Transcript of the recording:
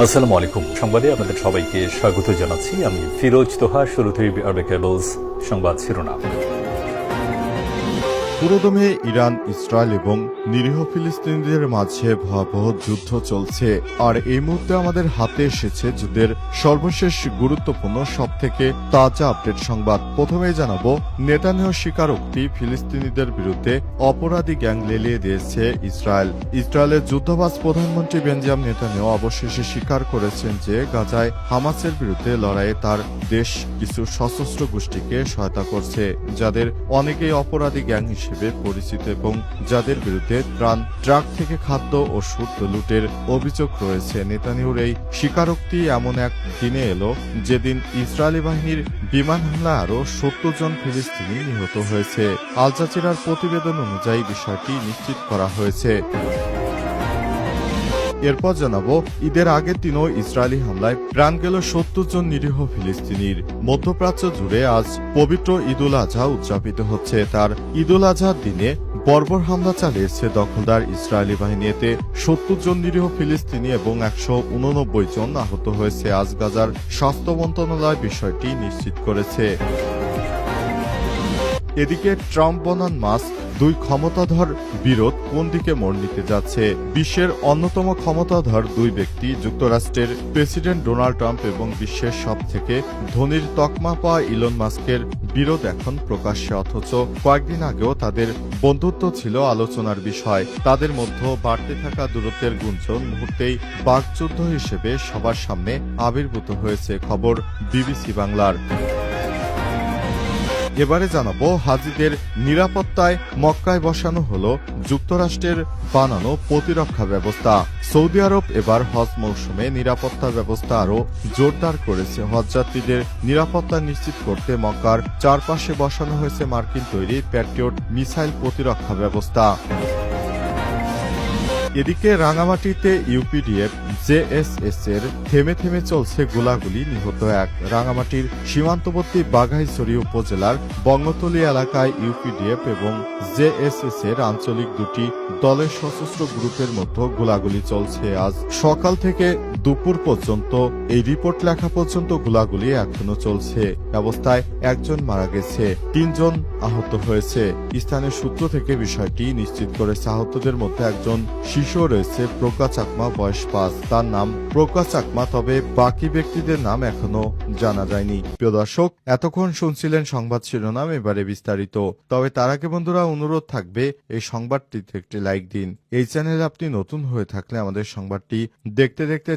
আসসালামু আলাইকুম। সংবাদে আপনাদের সবাইকে স্বাগত জানাচ্ছি। আমি ফিরোজ তোহা। শুরুতেই আরবে কেবলস সংবাদ শিরোনাম। পুরোদমে ইরান, ইসরায়েল এবং নিরীহ ফিলিস্তিনিদের মাঝে ভয়াবহ যুদ্ধ চলছে। আর এই মুহূর্তে আমাদের হাতে এসেছে যুদ্ধের সর্বশেষ গুরুত্বপূর্ণ সবথেকে তাজা আপডেট সংবাদ। প্রথমেই জানাবো, নেতানিয়াহুর স্বীকারোক্তি, ফিলিস্তিনিদের বিরুদ্ধে অপরাধী গ্যাং লেলিয়ে দিয়েছে ইসরায়েল। ইসরায়েলের যুদ্ধবাজ প্রধানমন্ত্রী বেঞ্জামিন নেতানিয়াহু অবশেষে স্বীকার করেছেন যে গাজায় হামাসের বিরুদ্ধে লড়াইয়ে তার দেশ কিছু সশস্ত্র গোষ্ঠীকে সহায়তা করছে, যাদের অনেকেই অপরাধী গ্যাং হিসেবে পরিচিত এবং যাদের বিরুদ্ধে ট্রাক থেকে খাদ্য ও সুদ লুটের অভিযোগ রয়েছে। নেতানিয়াহুর এই স্বীকারোক্তি এমন এক দিনে এলো যেদিন ইসরায়েলি বাহিনীর বিমান হামলায় আরও ৭০ জন ফিলিস্তিনি নিহত হয়েছে। আল জাজিরার প্রতিবেদন অনুযায়ী বিষয়টি নিশ্চিত করা হয়েছে। এরপর জানাবো, ঈদের আগের দিনও ইসরায়েলি হামলায় প্রাণ গেল ৭০ জন নিরীহ ফিলিস্তিনির। মধ্যপ্রাচ্য জুড়ে আজ পবিত্র ঈদুল আজহা উদযাপিত হচ্ছে। তার ঈদুল আজহার দিনে বর্বর হামলা চালিয়েছে দখলদার ইসরায়েলি বাহিনী। এতে ৭০ জন নিরীহ ফিলিস্তিনি এবং ১৮৯ জন আহত হয়েছে। আজ গাজার স্বাস্থ্য মন্ত্রণালয় বিষয়টি নিশ্চিত করেছে। এদিকে ট্রাম্প বনাম মাস্ক দুই ক্ষমতাধর বিরোধ কোন দিকে মোড় নিতে যাচ্ছে? বিশ্বের অন্যতম ক্ষমতাধর দুই ব্যক্তি, যুক্তরাষ্ট্রের প্রেসিডেন্ট ডোনাল্ড ট্রাম্প এবং বিশ্বের সবথেকে ধনীর তকমা পাওয়া ইলন মাস্কের বিরোধ এখন প্রকাশ্যে, অথচ কয়েকদিন আগেও তাদের বন্ধুত্ব ছিল আলোচনার বিষয়। তাদের মধ্যে বাড়তে থাকা দূরত্বের গুঞ্জন মুহূর্তেই বাকযুদ্ধ হিসেবে সবার সামনে আবির্ভূত হয়েছে। খবর বিবিসি বাংলার। এবারে জানাবো, হাজিদের নিরাপত্তায় মক্কায় বসানো হলো যুক্তরাষ্ট্রের বানানো প্রতিরক্ষা ব্যবস্থা। সৌদি আরব এবার হজ মৌসুমে নিরাপত্তা ব্যবস্থা আরও জোরদার করেছে। হজযাত্রীদের নিরাপত্তা নিশ্চিত করতে মক্কার চারপাশে বসানো হয়েছে মার্কিন তৈরি প্যাট্রিয়ট মিসাইল প্রতিরক্ষা ব্যবস্থা। এদিকে রাঙামাটিতে ইউপিডিএফ জেএসএস এর থেমে থেমে চলছে গোলাগুলি, নিহত এক। রাঙামাটির সীমান্তবর্তী বাঘাইছড়ি উপজেলার বঙ্গতলী এলাকায় ইউপিডিএফ এবং জেএসএস এর আঞ্চলিক দুটি দলের সশস্ত্র গ্রুপের মধ্যে গোলাগুলি চলছে। আজ সকাল থেকে দুপুর পর্যন্ত এই রিপোর্ট লেখা পর্যন্ত গোলাগুলি এখনো চলছে। অবস্থায় একজন মারা গেছে, ৩ জন আহত হয়েছে। স্থানীয় সূত্র থেকে বিষয়টি নিশ্চিত করেছে। আহতদের মধ্যে একজন শিশু রয়েছে, প্রজ্ঞা চাকমা, বয়স ৫। তার নাম প্রজ্ঞা চাকমা, তবে বাকি ব্যক্তিদের নাম এখনো জানা যায়নি। প্রিয় দর্শক, এতক্ষণ শুনছিলেন সংবাদ শিরোনাম, এবারে বিস্তারিত। তবে তার আগে বন্ধুরা, অনুরোধ থাকবে এই সংবাদটিতে একটি লাইক দিন। এই চ্যানেলে আপনি নতুন হয়ে থাকলে আমাদের সংবাদটি দেখতে দেখতে